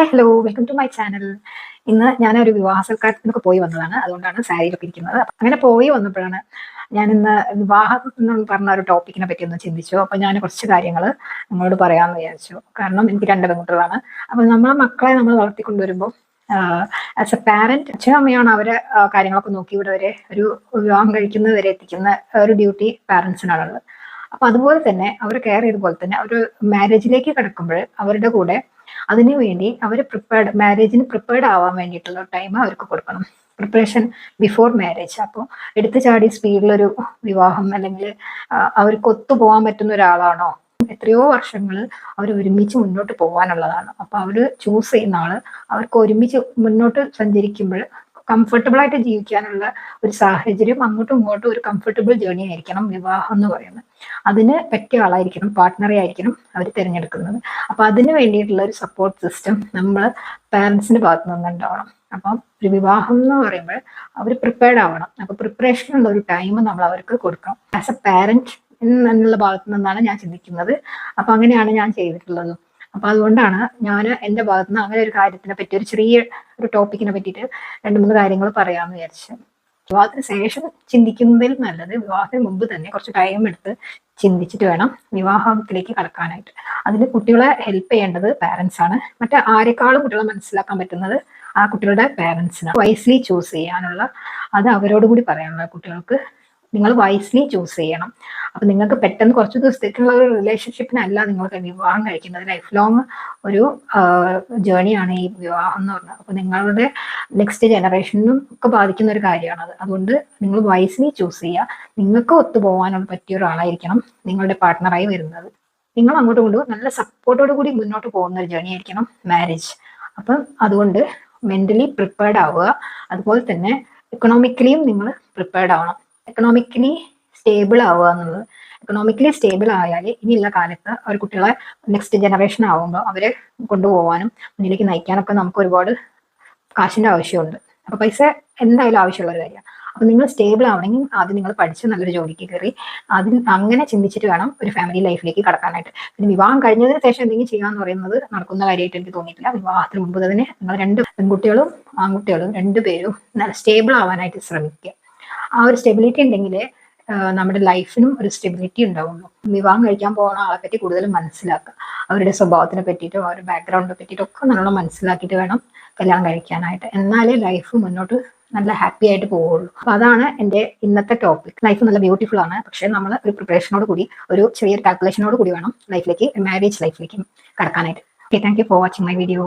Hi hello, welcome to my channel. ഇന്ന് ഞാനൊരു വിവാഹ സൽക്കാരത്തിനൊക്കെ പോയി വന്നതാണ്. അതുകൊണ്ടാണ് സാരിയിലൊക്കെ ഇരിക്കുന്നത്. അങ്ങനെ പോയി വന്നപ്പോഴാണ് ഞാൻ ഇന്ന് വിവാഹം എന്ന് പറഞ്ഞ ഒരു ടോപ്പിക്കിനെ പറ്റി ഒന്ന് ചിന്തിച്ചു. അപ്പോൾ ഞാൻ കുറച്ച് കാര്യങ്ങൾ നിങ്ങളോട് പറയാമെന്ന് വിചാരിച്ചു. കാരണം എനിക്ക് രണ്ട് പെൺകുട്ടികളാണ്. അപ്പോൾ നമ്മളെ മക്കളെ നമ്മൾ വളർത്തിക്കൊണ്ടുവരുമ്പോൾ ആസ് എ പാരന്റ്, അച്ഛനും അമ്മയാണ് അവരെ കാര്യങ്ങളൊക്കെ നോക്കി ഇവിടെ വരെ ഒരു വിവാഹം കഴിക്കുന്നത് വരെ എത്തിക്കുന്ന ഒരു ഡ്യൂട്ടി പാരന്റ്സിനാണുള്ളത്. അപ്പൊ അതുപോലെ തന്നെ അവർ കെയർ ചെയ്തപോലെ തന്നെ അവർ മാരേജിലേക്ക് കിടക്കുമ്പോൾ അവരുടെ കൂടെ അതിനു വേണ്ടി അവർ മാരേജിന് പ്രിപ്പയർഡ് ആവാൻ വേണ്ടിയിട്ടുള്ള ടൈം അവർക്ക് കൊടുക്കണം. Preparation before marriage. അപ്പോൾ എടുത്തു ചാടി സ്പീഡിലൊരു വിവാഹം അല്ലെങ്കിൽ അവർക്ക് ഒത്തുപോകാൻ പറ്റുന്ന ഒരാളാണോ? എത്രയോ വർഷങ്ങൾ അവർ ഒരുമിച്ച് മുന്നോട്ട് പോകാനുള്ളതാണ്. അപ്പൊ അവർ ചൂസ് ചെയ്യുന്ന ആള് അവർക്ക് ഒരുമിച്ച് മുന്നോട്ട് സഞ്ചരിക്കുമ്പോൾ കംഫർട്ടബിൾ ആയിട്ട് ജീവിക്കാനുള്ള ഒരു സാഹചര്യം, അങ്ങോട്ടും ഇങ്ങോട്ടും ഒരു കംഫർട്ടബിൾ ജേർണി ആയിരിക്കണം വിവാഹം എന്ന് പറയുന്നത്. അതിന് പറ്റിയ ആളായിരിക്കണം, പാർട്ട്ണറെ ആയിരിക്കണം അവർ തിരഞ്ഞെടുക്കുന്നത്. അപ്പൊ അതിന് വേണ്ടിയിട്ടുള്ള ഒരു സപ്പോർട്ട് സിസ്റ്റം നമ്മൾ പാരന്റ്സിന്റെ ഭാഗത്ത് നിന്നുണ്ടാവണം. അപ്പം ഒരു വിവാഹം എന്ന് പറയുമ്പോൾ അവർ പ്രിപ്പയർഡ് ആവണം. അപ്പൊ പ്രിപ്പറേഷനുള്ള ഒരു ടൈം നമ്മൾ അവർക്ക് കൊടുക്കണം. ആസ് എ പാരന്റ് എന്നുള്ള ഭാഗത്ത് നിന്നാണ് ഞാൻ ചിന്തിക്കുന്നത്. അപ്പൊ അങ്ങനെയാണ് ഞാൻ ചെയ്തിട്ടുള്ളത്. അപ്പൊ അതുകൊണ്ടാണ് ഞാൻ എൻ്റെ ഭാഗത്ത് നിന്ന് അങ്ങനെ ഒരു കാര്യത്തിനെ പറ്റി, ഒരു ചെറിയ ഒരു ടോപ്പിക്കിനെ പറ്റിയിട്ട് 2-3 കാര്യങ്ങൾ പറയാമെന്ന് വിചാരിച്ചു. വിവാഹത്തിന് ശേഷം ചിന്തിക്കുന്നതിൽ നല്ലത് വിവാഹത്തിന് മുമ്പ് തന്നെ കുറച്ച് ടൈം എടുത്ത് ചിന്തിച്ചിട്ട് വേണം വിവാഹത്തിലേക്ക് കടക്കാനായിട്ട്. അതിന് കുട്ടികളെ ഹെൽപ്പ് ചെയ്യേണ്ടത് പാരന്റ്സ് ആണ്. മറ്റേ ആരെക്കാളും കുട്ടികളെ മനസ്സിലാക്കാൻ പറ്റുന്നത് ആ കുട്ടികളുടെ പാരന്റ്സിനാണ്. വൈസ്ലി ചൂസ് ചെയ്യാനുള്ള, അത് അവരോട് കൂടി പറയാനുള്ള. കുട്ടികൾക്ക് നിങ്ങൾ വൈസ്ലി ചൂസ് ചെയ്യണം. അപ്പൊ നിങ്ങൾക്ക് പെട്ടെന്ന് കുറച്ച് ദിവസത്തേക്കുള്ള ഒരു റിലേഷൻഷിപ്പിനല്ല നിങ്ങൾക്ക് വിവാഹം കഴിക്കുന്നത്. ലൈഫ് ലോങ് ഒരു ജേർണിയാണ് ഈ വിവാഹം എന്ന് പറഞ്ഞത്. അപ്പൊ നിങ്ങളുടെ നെക്സ്റ്റ് ജനറേഷനും ഒക്കെ ബാധിക്കുന്ന ഒരു കാര്യമാണത്. അതുകൊണ്ട് നിങ്ങൾ വൈസ്ലി ചൂസ് ചെയ്യുക. നിങ്ങൾക്ക് ഒത്തുപോകാനുള്ള പറ്റിയ ഒരാളായിരിക്കണം നിങ്ങളുടെ പാർട്ട്ണറായി വരുന്നത്. നിങ്ങൾ അങ്ങോട്ടും ഇങ്ങോട്ടും നല്ല സപ്പോർട്ടോട് കൂടി മുന്നോട്ട് പോകുന്ന ഒരു ജേർണി ആയിരിക്കണം മാരേജ്. അപ്പം അതുകൊണ്ട് മെന്റലി പ്രിപ്പയർഡ് ആവുക. അതുപോലെ തന്നെ എക്കണോമിക്കലിയും നിങ്ങൾ പ്രിപ്പയർഡ് ആവണം. എക്കണോമിക്കലി സ്റ്റേബിൾ ആവുക എന്നുള്ളത്. എക്കണോമിക്കലി സ്റ്റേബിൾ ആയാൽ ഇനിയുള്ള കാലത്ത് അവർ കുട്ടികളെ നെക്സ്റ്റ് ജനറേഷൻ ആവുമ്പോൾ അവരെ കൊണ്ടുപോകാനും മുന്നിലേക്ക് നയിക്കാനൊക്കെ നമുക്ക് ഒരുപാട് കാശിന്റെ ആവശ്യമുണ്ട്. അപ്പൊ പൈസ എന്തായാലും ആവശ്യമുള്ള ഒരു കാര്യമാണ്. അപ്പൊ നിങ്ങൾ സ്റ്റേബിൾ ആവണമെങ്കിൽ ആദ്യം നിങ്ങൾ പഠിച്ച് നല്ലൊരു ജോലിക്ക് കയറി അതിൽ അങ്ങനെ ചിന്തിച്ചിട്ട് വേണം ഒരു ഫാമിലി ലൈഫിലേക്ക് കടക്കാനായിട്ട്. പിന്നെ വിവാഹം കഴിഞ്ഞതിന് ശേഷം എന്തെങ്കിലും ചെയ്യാന്ന് പറയുന്നത് നടക്കുന്ന കാര്യമായിട്ട് എനിക്ക് തോന്നിയിട്ടില്ല. വിവാഹത്തിന് മുമ്പ് തന്നെ നിങ്ങൾ 2 പെൺകുട്ടികളും ആൺകുട്ടികളും 2 പേരും നല്ല സ്റ്റേബിൾ ആവാനായിട്ട് ശ്രമിക്കുക. ആ ഒരു സ്റ്റെബിലിറ്റി ഉണ്ടെങ്കിൽ നമ്മുടെ ലൈഫിനും ഒരു സ്റ്റെബിലിറ്റി ഉണ്ടാവുള്ളൂ. വിവാഹം കഴിക്കാൻ പോകുന്ന ആളെ പറ്റി കൂടുതൽ മനസ്സിലാക്കുക. അവരുടെ സ്വഭാവത്തിനെ പറ്റിയിട്ടും അവരുടെ ബാക്ക്ഗ്രൗണ്ടിനെ പറ്റിയിട്ടും ഒക്കെ നല്ലോണം മനസ്സിലാക്കിയിട്ട് വേണം കല്യാണം കഴിക്കാനായിട്ട്. എന്നാലേ ലൈഫ് മുന്നോട്ട് നല്ല ഹാപ്പി ആയിട്ട് പോവുള്ളൂ. അപ്പൊ അതാണ് എൻ്റെ ഇന്നത്തെ ടോപ്പിക്. ലൈഫ് നല്ല ബ്യൂട്ടിഫുൾ ആണ്. പക്ഷെ നമ്മൾ ഒരു പ്രിപ്പറേഷനോട് കൂടി, ഒരു ചെറിയൊരു കാൽക്കുലേഷനോട് കൂടി വേണം മാരേജ് ലൈഫിലേക്ക് കടക്കാനായിട്ട്. Okay, thank you for watching my video.